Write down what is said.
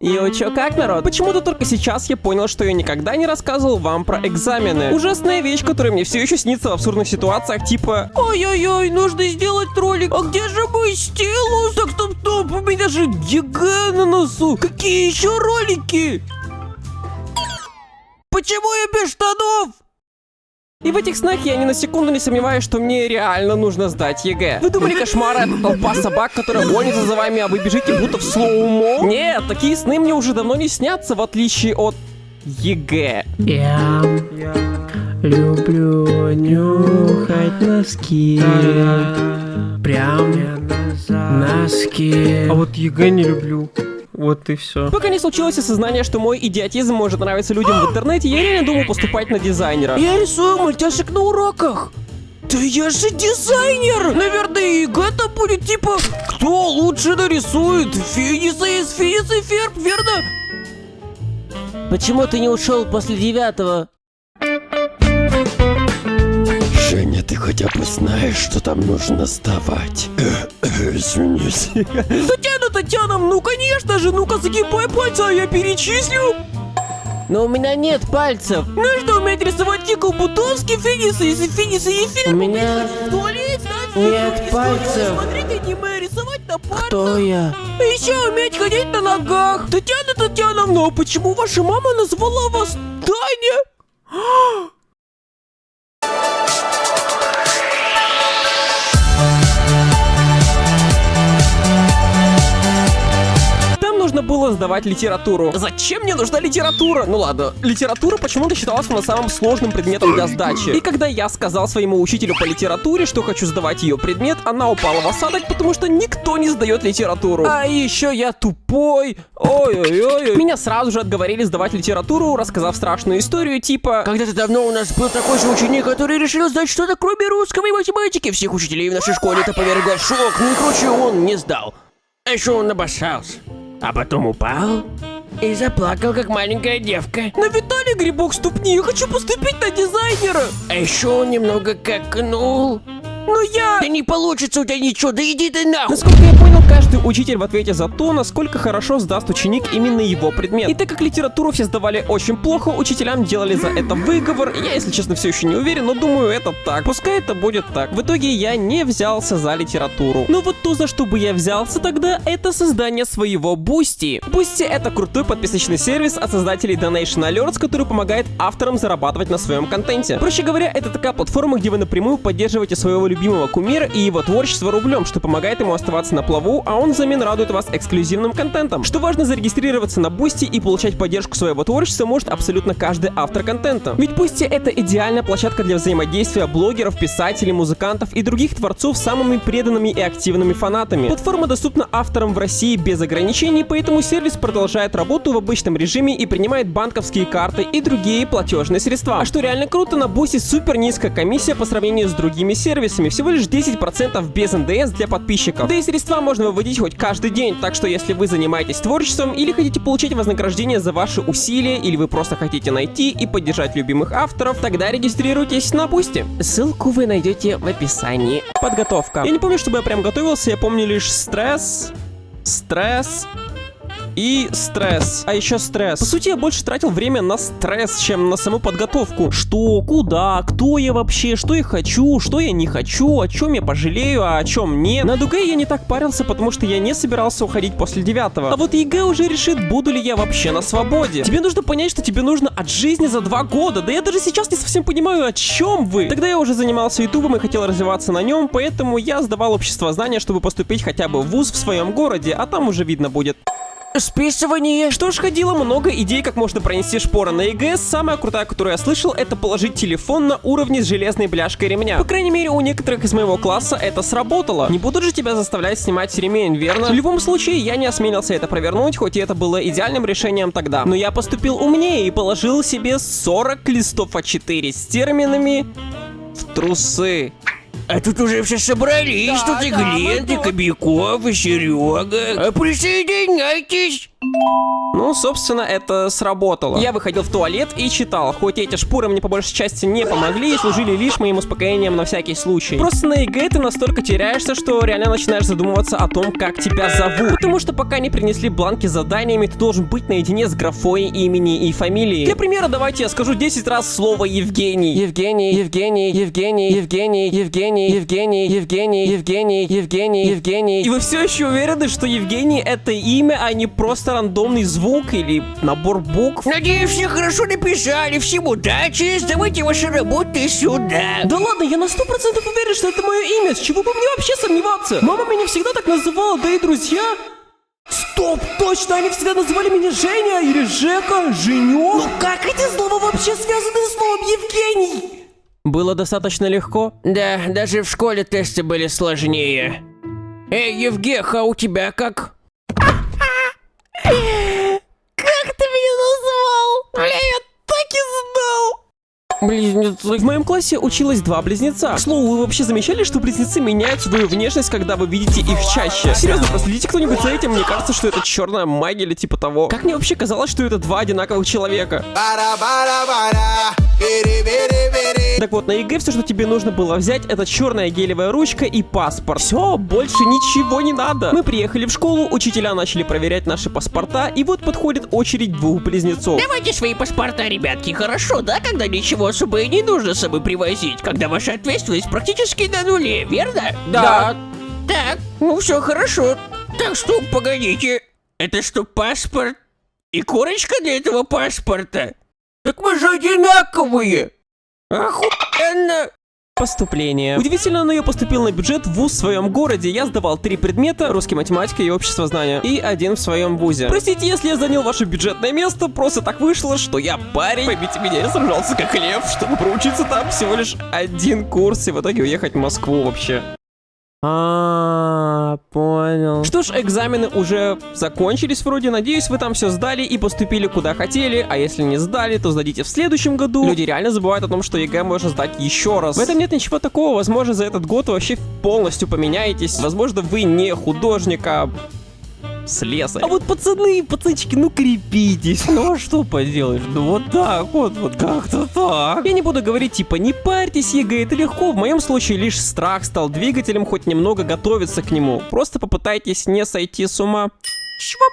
Йо, чё, как, народ? Почему-то только сейчас я понял, что я никогда не рассказывал вам про экзамены. Ужасная вещь, которая мне все еще снится в абсурдных ситуациях, типа ой-ой-ой, нужно сделать ролик, а где же мой стилус? Так, стоп, у меня же ЕГЭ на носу. Какие еще ролики? Почему я без штанов? И в этих снах я ни на секунду не сомневаюсь, что мне реально нужно сдать ЕГЭ. Вы думали, кошмар — это толпа собак, которая гонится за вами, а вы бежите будто в слоумо? Нет, такие сны мне уже давно не снятся, в отличие от ЕГЭ. Я люблю нюхать носки. Прям носки. А вот ЕГЭ не люблю. Вот и все. Пока не случилось осознание, что мой идиотизм может нравиться людям в интернете, я реально думал поступать на дизайнера. Я рисую мультяшек на уроках. Да я же дизайнер! Наверное, ЕГЭ-то будет типа, кто лучше нарисует Финиса из Финис и Ферб, верно? Почему ты не ушел после 9-го? Женя, ты хотя бы знаешь, что там нужно сдавать? Извинись. Татьяна, ну конечно же, ну-ка загибай пальцы, а я перечислю. Но у меня нет пальцев. Нужно уметь рисовать Никол Бутовский, Финиса и Ферб. У меня нет пальцев. Смотреть аниме, рисовать на пальцах. Кто я? Еще уметь ходить на ногах. Татьяна, но почему ваша мама назвала вас Таня? Нужно было сдавать литературу. Зачем мне нужна литература? Ну ладно, литература почему-то считалась самым сложным предметом для сдачи. И когда я сказал своему учителю по литературе, что хочу сдавать ее предмет, она упала в осадок, потому что никто не сдает литературу. А еще я тупой. Ой-ой-ой. Меня сразу же отговорили сдавать литературу, рассказав страшную историю типа: когда-то давно у нас был такой же ученик, который решил сдать что-то кроме русского и математики. Всех учителей в нашей школе это повергло в шок. Ну и короче, он не сдал. А еще он обоссался. А потом упал и заплакал, как маленькая девка. На Виталий грибок ступни, я хочу поступить на дизайнера. А еще он немного какнул. Но я... Да не получится у тебя ничего, да иди ты нахуй. Насколько я понял, каждый учитель в ответе за то, насколько хорошо сдаст ученик именно его предмет. И так как литературу все сдавали очень плохо, учителям делали за это выговор. Я, если честно, все еще не уверен, но думаю, это так. Пускай это будет так. В итоге я не взялся за литературу. Но вот то, за что бы я взялся тогда, это создание своего Boosty. Boosty — это крутой подписочный сервис от создателей Donation Alerts, который помогает авторам зарабатывать на своем контенте. Проще говоря, это такая платформа, где вы напрямую поддерживаете своего любимого кумира и его творчество рублем, что помогает ему оставаться на плаву, а он взамен радует вас эксклюзивным контентом. Что важно, зарегистрироваться на Boosty и получать поддержку своего творчества может абсолютно каждый автор контента. Ведь Boosty — это идеальная площадка для взаимодействия блогеров, писателей, музыкантов и других творцов с самыми преданными и активными фанатами. Платформа доступна авторам в России без ограничений, поэтому сервис продолжает работу в обычном режиме и принимает банковские карты и другие платежные средства. А что реально круто, на Boosty супер низкая комиссия по сравнению с другими сервисами, всего лишь 10% без НДС для подписчиков. Да и средства можно выводить хоть каждый день, так что если вы занимаетесь творчеством или хотите получить вознаграждение за ваши усилия, или вы просто хотите найти и поддержать любимых авторов, тогда регистрируйтесь на Boosty. Ссылку вы найдете в описании. Подготовка. Я не помню, чтобы я прям готовился, я помню лишь стресс и стресс. А еще стресс. По сути, я больше тратил время на стресс, чем на саму подготовку. Что, куда, кто я вообще, что я хочу, что я не хочу, о чем я пожалею, а о чем нет. На ДГ я не так парился, потому что я не собирался уходить после 9-го. А вот ЕГЭ уже решит, буду ли я вообще на свободе. Тебе нужно понять, что тебе нужно от жизни за 2 года. Да я даже сейчас не совсем понимаю, о чем вы. Тогда я уже занимался ютубом и хотел развиваться на нем, поэтому я сдавал обществознание, чтобы поступить хотя бы в вуз в своем городе, а там уже видно будет. Списывание. Что ж, ходило много идей, как можно пронести шпоры на ЕГЭ. Самая крутая, которую я слышал, это положить телефон на уровне с железной бляшкой ремня. По крайней мере, у некоторых из моего класса это сработало. Не будут же тебя заставлять снимать ремень, верно? В любом случае, я не осмелился это провернуть, хоть и это было идеальным решением тогда. Но я поступил умнее и положил себе 40 листов А4 с терминами в трусы. А тут уже все собрались, тут и Глент, и Кобяков, и Серега. Присоединяйтесь. Ну, собственно, это сработало. Я выходил в туалет и читал, хоть эти шпоры мне по большей части не помогли и служили лишь моим успокоением на всякий случай. Просто на ЕГЭ ты настолько теряешься, что реально начинаешь задумываться о том, как тебя зовут. Потому что пока не принесли бланки с заданиями, ты должен быть наедине с графой имени и фамилии. Для примера, давайте я скажу 10 раз слово Евгений. Евгений, Евгений, Евгений, Евгений, Евгений, Евгений, Евгений, Евгений, Евгений, Евгений. И вы все еще уверены, что Евгений это имя, а не просто рандомный звук или набор букв? Надеюсь, все хорошо написали. Всем удачи. Сдавайте ваши работы сюда. Да ладно, я на 100% уверен, что это мое имя. С чего бы мне вообще сомневаться? Мама меня всегда так называла, да и друзья. Стоп, точно, они всегда называли меня Женя или Жека, Женек. Ну как эти слова вообще связаны с словом Евгений? Было достаточно легко. Да, даже в школе тесты были сложнее. Эй, Евгеха, у тебя как? Как ты меня назвал? Бля, я так и знал. Близнецы. В моем классе училось 2 близнеца. К слову, вы вообще замечали, что близнецы меняют свою внешность, когда вы видите их чаще? Серьезно, проследите кто-нибудь за этим, мне кажется, что это черная магия или типа того. Как мне вообще казалось, что это 2 одинаковых человека? Так вот, на ЕГЭ все, что тебе нужно было взять, это черная гелевая ручка и паспорт. Все, больше ничего не надо. Мы приехали в школу, учителя начали проверять наши паспорта, и вот подходит очередь 2 близнецов. Давайте свои паспорта, ребятки, хорошо, да? Когда ничего особо и не нужно с собой привозить. Когда ваша ответственность практически на нуле, верно? Да. Так, ну все хорошо. Так что, погодите. Это что, паспорт? И корочка для этого паспорта? Так мы же одинаковые. Охуенно. Поступление. Удивительно, но я поступил на бюджет в вуз в своем городе. Я сдавал 3 предмета: русский, математика и общество знания. И 1 в своем вузе. Простите, если я занял ваше бюджетное место, просто так вышло, что я парень. Поймите меня, я сражался как лев, чтобы проучиться там всего лишь 1 курс и в итоге уехать в Москву вообще. Понял. Что ж, экзамены уже закончились вроде. Надеюсь, вы там все сдали и поступили куда хотели. А если не сдали, то сдадите в следующем году. Люди реально забывают о том, что ЕГЭ можно сдать еще раз. В этом нет ничего такого. Возможно, за этот год вы вообще полностью поменяетесь. Возможно, вы не художник, а слесарь. А вот пацанчики, ну крепитесь. Ну а что поделаешь? Ну вот так вот как-то так. Я не буду говорить типа не парьтесь, ЕГЭ это легко. В моем случае лишь страх стал двигателем хоть немного готовиться к нему. Просто попытайтесь не сойти с ума. Чвап.